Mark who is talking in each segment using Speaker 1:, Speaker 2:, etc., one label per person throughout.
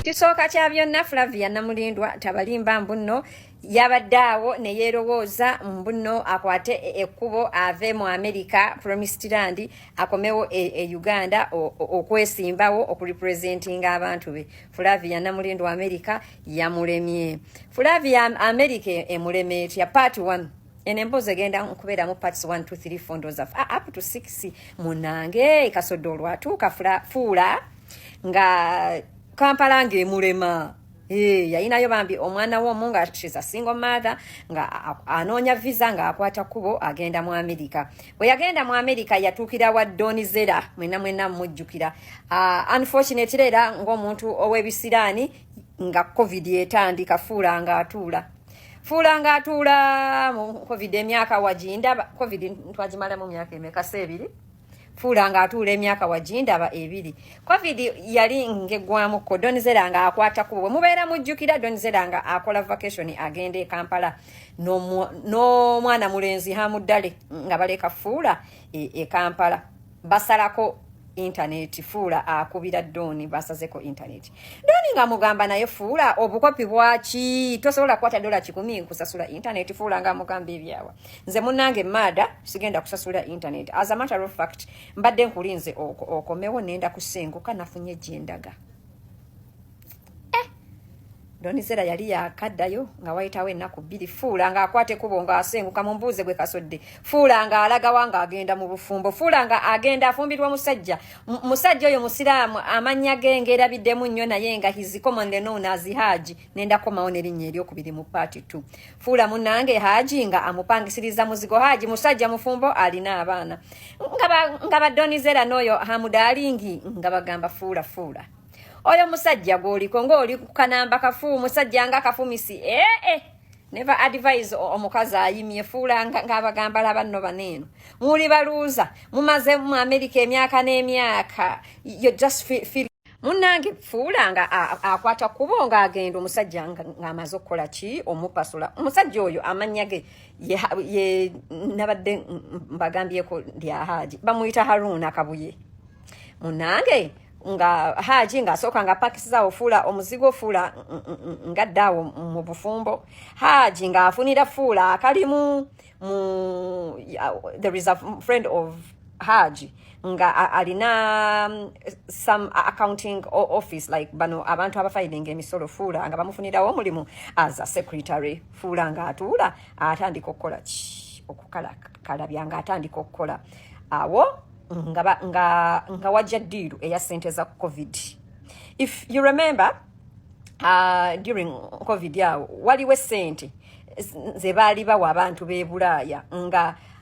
Speaker 1: Kisooka kya byonna Flavia Namulindwa tabalimba mbuno yabaddawo ne yeerowooza mbuno akwate ekkubo ave mu America promised land akomewo Uganda okwesimbawo okurepresentinga abantu be. Flavia Namulindwa America yamulemye. Flavia America emuleme ya part 1 enemboze genda nkubera mu parts 1 2 3 4 ndoza up to 6 munange kasodolwa atuuka fuula nga Kampala ngemulema yayinayo bambi omwana w'omunga she's a single mother nga anoonya visa nga akwata kubo agenda mu America. Bwe yagenda mu America yatuukira wa Donizera mwena mujjukira. Unfortunately era ng'omuntu ow'ebisiraani nga COVID etandika fuula nga atuula mu COVID emyaka wagindaba COVID twagimala mu myaka emeka 2 fuula nga atuula emyaka wagindaba 2. COVID yali ngegwamu ko Donizera nga akwata kubo mubeera mujjukira Donizera nga akola vacation agenda e Kampala no mwana mulenzi hamuddale nga baleka fuula e Kampala basalako internet fuula akubira Doni basazeko internet Doni nga mugamba naye fuula obukopi bwaki tosobola kwata $10 kusasula internet fuula nga mugamba ebyawa nze munange mada sigenda kusasula internet as a matter of fact mbadde nkulinze okomewo nenda kusenguka nafunye jendaga Donizera yali yakaddayo nga wayitawo ennaku 2 fuula nga akwate kubo nga asenguka mu mbuuze gwe kasodde fuula nga alaga wanga agenda mu bufumbo fuula nga agenda afumbirwa musajja oyo musiraamu amanya gengera biddemu nnyo naye nga his commonly known as Haji nenda komawo n'erinnya eryokubiri mu part 2 fuula munange Haji nga amupangisiriza muzigo Haji musajja mufumbo alina abaana nga ba Donizera n'oyo hamudalingi nga bagamba fuula oyo musajja gwoliko ng'oli kanamba kafu musajja nga kafumisi never advise omukazi ayimye fuula ng'abagamba labanno baneeno muli baluuza mumaze mu America emyaka n'emyaka you just feel munange fuula nga akwata kubo nga agenda omusajja ng'amaze okukola ki omupasula omusajja oyo amanya ge ye nabadde mbagambyeko lya Haji bamuyita Haruna Kabuye munange nga Haji nga soka nga pakisiza ofula omuzigo fula nga dawo mu bufumbo Haji nga afunira fula akalimu there is a friend of Haji nga alina some accounting office like bano abantu abafiling emisolo fula nga bamufunira omulimu as a secretary fula nga atula atandika okukola okukala byanga atandika okukola awo nga wajja diru eya sente za COVID. If you remember during COVID yawo waliwe sente ze baali bawa abantu be Bulaaya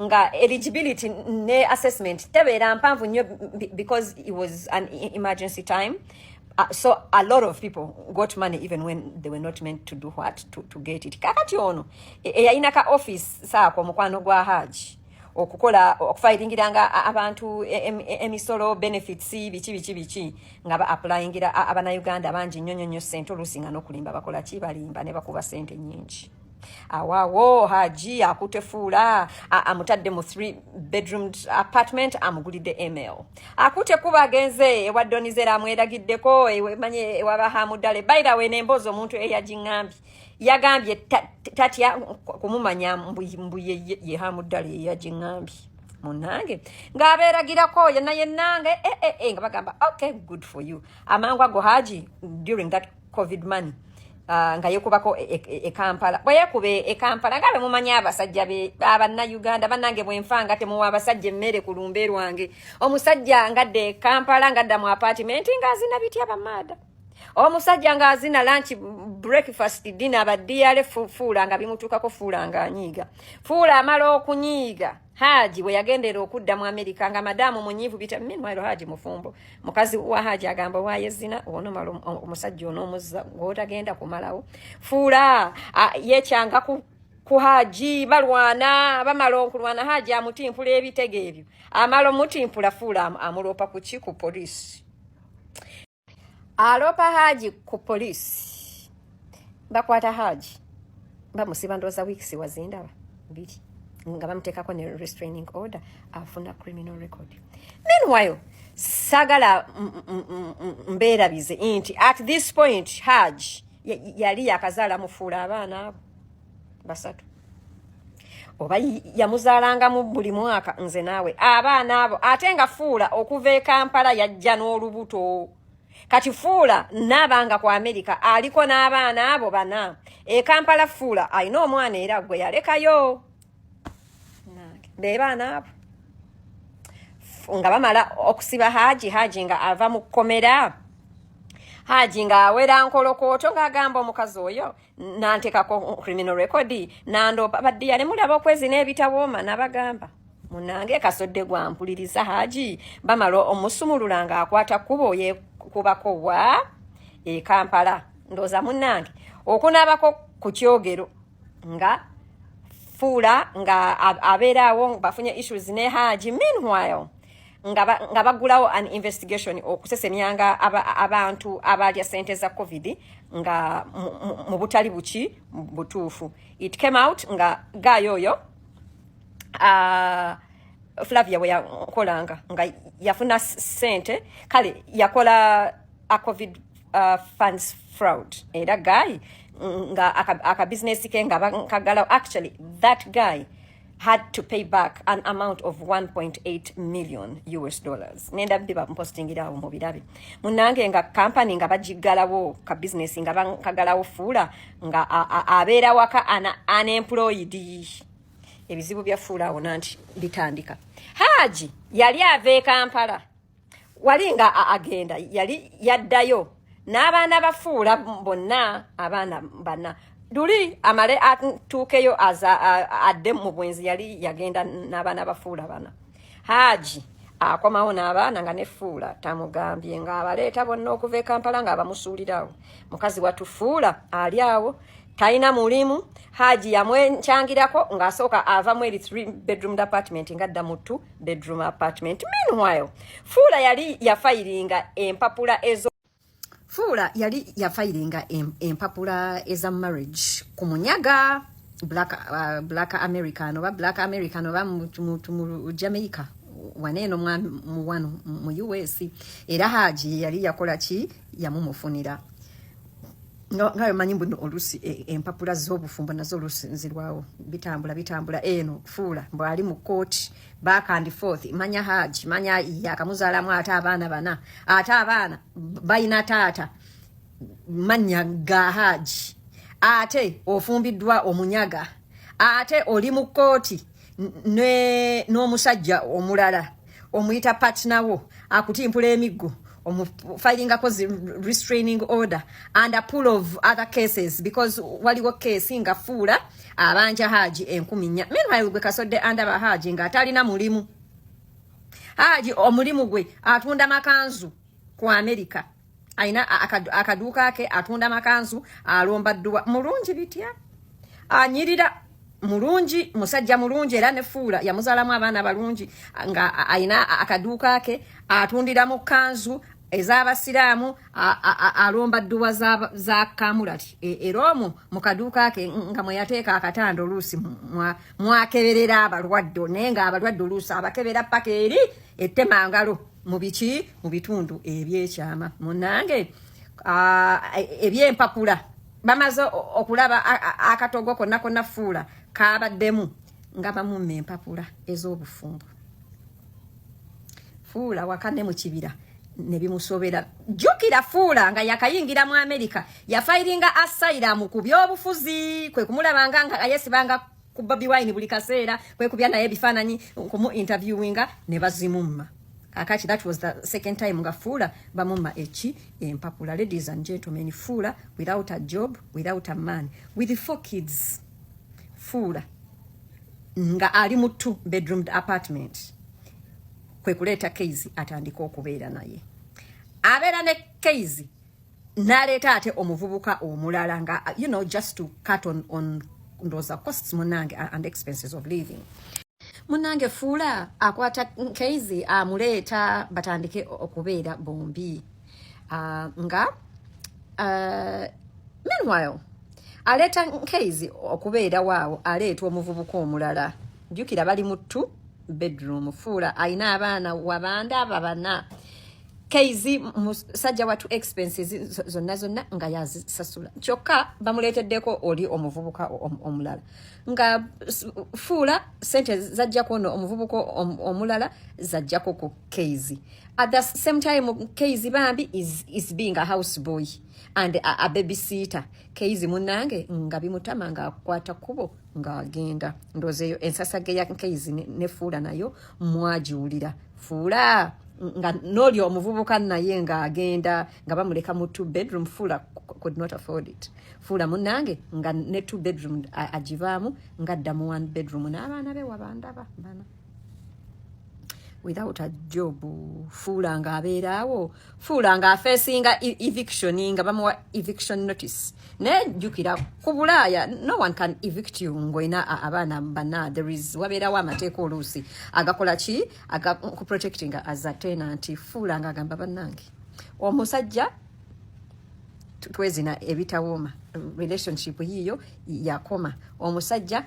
Speaker 1: nga eligibility ne assessment tebeera mpanvu nnyo because it was an emergency time. So a lot of people got money even when they were not meant to do what to get it. Kakati ono eyayina ka office saako mukwano gwa Haji okukola okufightingiranga abantu emisolo benefits bichi nga ba applyingira abana Uganda banji nnyonyo sente olusinga n'okulimba bakola ki balimba ne bakuba sente nnyingi awawo Haji akutefuula amutadde mu 3 bedroom apartment amugulidde email akute kuba agenze ewa Donizera amweragiddeko manye ewaba hamuddale by the way nembozo omuntu eyagingambye yagambye tatya kumumanya mbu ye hamuddale eyagingambye munange ng'abeeragirako yennange nga bagamba okay good for you amangu ago Haji during that COVID money nga yekubako Kampala bwe yekube Kampala ngabe mumanya abasajja be abanna Uganda banange bwenfanga temuwa abasajja emmere ku lumbe lwange omusajja ngadde Kampala ngadda mu apartment ngazina bitya bamada omusajja ngazina lunch breakfast dinner badiyale fuula nga bimutukako fuula nga anyiga fuula amala okunyiga Haji bwe yagendera okudda mu America nga madamu munyivu bita meanwhile Haji mufumbo mukazi wa Haji agamba wayezina ono malo omusajja ono omuzza ng'otagenda kumalawo fuula yekyanga ku Haji balwana bamala okulwana Haji amutimpula ebitege ebyo amala omutimpula fuula amulopa ku police alopa Haji ku police bakwata Haji bamusiba ndoza weeks wazindaba 2 nga bamutekako ne restraining order afuna criminal record. Meanwhile sagala mberabize inti at this point Haj yali yakazala mufuula abaana abo basatu oba yamuzaalanga mu buli mwaka nze naawe abaana abo ate nga Fuula okuva e Kampala yajja n'olubuto kati Fuula n'abanga ku America aliko n'abaana abo bana e Kampala Fuula alina omwana era gwe yalekayo be baana abo nga bamala okusiba Haji nga ava mu kkomera Haji nga awera nkolokooto ng'agamba omukazi oyo nantekako criminal record nandoba baddiya ne mulaba okwezi n'ebitawooma n'abagamba munange kasodde gwampuliriza Haji bamala omusumulula ng'akwata kkubo yekubako wa e Kampala ndooza munange okunaabako ku kyogero nga Fuula nga abeeraawo bafunye issues ne Haji meanwhile nga bagulawo an investigation okusesemyanga abantu abalya sente za COVID nga mu butali buki butuufu. It came out nga gayoyo Flavia we yakolanga nga yafuna sente kale yakola a COVID funds fraud era guy nga aka business ke nga kagala actually that guy had to pay back an amount of 1.8 million US dollars. Nenda biba postingira mu birabe. Munange nga company nga bajigalawo ka business nga bankagalawo Fuula nga abeera waka unemployed. Ebizibu bya Fuula onanti bitandika. Haji yali ave Kampala. Wali nga agenda yali yaddayo n'abaana ba Fuula bonna abaana bana Duli amale atukeyo adde mu bwenzi yali yagenda n'abaana ba Fuula bana. Haji akomawo n'abaana nga ne Fuula tamugambye nga abaleeta bonna okuva e Kampala nga abamusuulirawo. Mukazi watu Fuula ali awo talina mulimu. Haji yamwenkyangirako ng'asooka avamu eri 3-bedroom apartment nga adda mu 2-bedroom apartment. Meanwhile Fuula yali yafayiringa empapula ezo Fuula yali yafairinga empapula eza marriage kumunyaga black American oba mu Jamaica waneno mu wano mu US era Haji yali yakola ki yamumufunira ngayo manyi mbuno olusi empapula z'obufumbo nazo olusinzirwawo bitambula eno Fuula mbo ali mu court back and forth manya Haji manya yakamuzaalamu ate abaana bana ate abaana bayina taata manya ga Haji ate ofumbiddwa omunyaga ate oli mu kooti n'omusajja omulala omuyita partner wo akutimpula emiggo filing a restraining order and a pool of other cases because waliwo case nga Fuula abanja Haji 10. Meanwhile gwe kasodde under ba Haji nga atalina mulimu. Haji omulimu gwe atunda makanzu ku America. Aina akaduka ke atunda makanzu alomba dduwa mulungi bitya. Anyirira mulungi musajja mulungi era ne Fuula yamuzaalamu abaana balungi nga aina akaduka ke atundira mu kanzu ez'abasiraamu alomba dduwa za kamulati eromu mu kaduka ke nga mwe yateeka akatanda oluusi mwakeberera abalwadde naye nga abalwadde oluusi abakebera paka eri ettemangalo mu biki mu bitundu ebyekyama munange ebyempapula bamaze okulaba akatogo konna Fuula kabaddemu nga bamumma empapula ez'obufumbo. Fuula wakane mu kibira ne bimusobera. Jukira Fuula nga yakayingira mu America yafairinga asylum ku byobufuzi kwe kumulabanga nga ayesibanga ku Bobi Wine buli kaseera kwe kubya naye bifananyi kumu interviewinga ne bazimumma. Akati that was the second time nga Fuula bamumma empapula. Ladies and gentlemen, Fuula without a job, without a man, with 4 kids. Fuula nga ali mu 2-bedroom apartment kwe kuleta Kayz atandika okubeera naye. Abeera ne Kayz naleeta ate omuvubuka omulala nga just to cut on those costs munange and expenses of living. Munange Fuula akwata Kayz amuleeta batandike okubeera bombi. Meanwhile aleta Kayz okubeera waawo aleeta omuvubuka omulala. Jukira bali mu 2-bedroom. Fuula ayina abaana wabanda ababana Kayz musajja watu expenses zonna nga yazisasula kyokka bamuleeteddeko oli omuvubuka omulala nga fuula sente zajja kuno omuvubuka omulala zajjako ku Kayz. At the same time Kayz bambi is being a houseboy and a babysitter. Kayz munange nga bimutama nga akwata kubo nga agenda ndozeyo ensasage ya Kayz ne fuula nayo mwajiwulira fuula nga noli omuvubuka naye nga agenda nga bamuleka mu 2 bedroom. Fuula could not afford it. Fuula munange nga ne 2 bedroom ajivaamu nga adda mu 1 bedroom n'abaana be wabandaba bana without a job. Fuula nga abeeraawo, fuula nga afeesinga eviction nga bamuwa eviction notice. Nejjukira ku Bulaaya no one can evict you ng'olina abaana bana. There is wabeerawo amateeka oluusi agakola ki ku protecting as a tenant. Fuula nga agamba bannange omusajja twezina ebitawooma relationship yiyo yakoma. Omusajja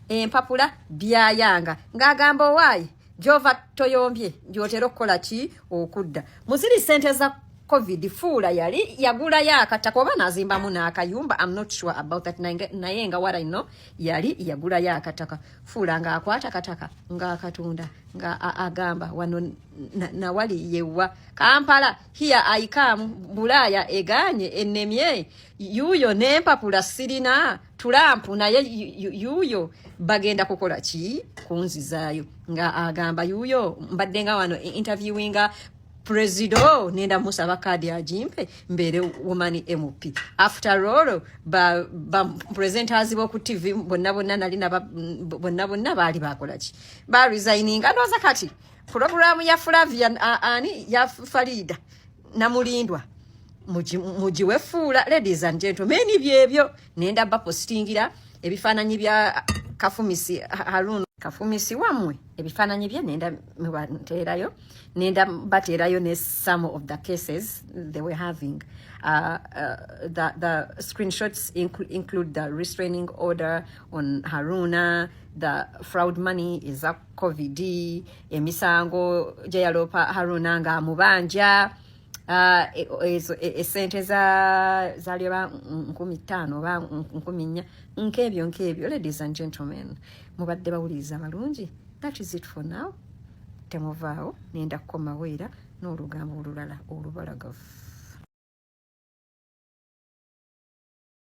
Speaker 1: empapula byayanga ng'agamba owaayi Jova toyombye njotero kola ki okudda muziri sente za COVID. Fuula yali yagula yakataka oba nazimbamu n'akayumba. I'm not sure about that naye nga what I know yali yagula yakataka. Fuula nga akwata kataka nga akatunda nga agamba wano na wali yewa Kampala here I come Bulaaya eganye ennemye yuyo n'empapula sirina Trump naye yuyo bagenda kukola ki kunzizaayo nga agamba yuyo mbadde nga wano interviewinga Presido nenda musaba kadi ajimpe mbere woman MP. After all ba presenters bo ku TV bonna nalina bonna bali bakola ki ba resigning ndoza kati program ya Flavia ya Farida Namulindwa mujiwe fuula. Ladies and gentlemen byebyo nenda ba postingira ebifananyi bya Kafumisi Harun Kafumisi wamwe ebifananyi bye nenda mbaterayo nenda baterayo ne some of the cases they were having. The screenshots include the restraining order on Haruna, the fraud money is a COVID, emisango jayalopa Haruna nga mubanja esente zalioba 15 oba 14 nkebyo. Ladies and gentlemen mubadde bawuliza balungi. That is it for now. Temuvaawo nenda kukomaweera n'olugambo olulala olubalagavu.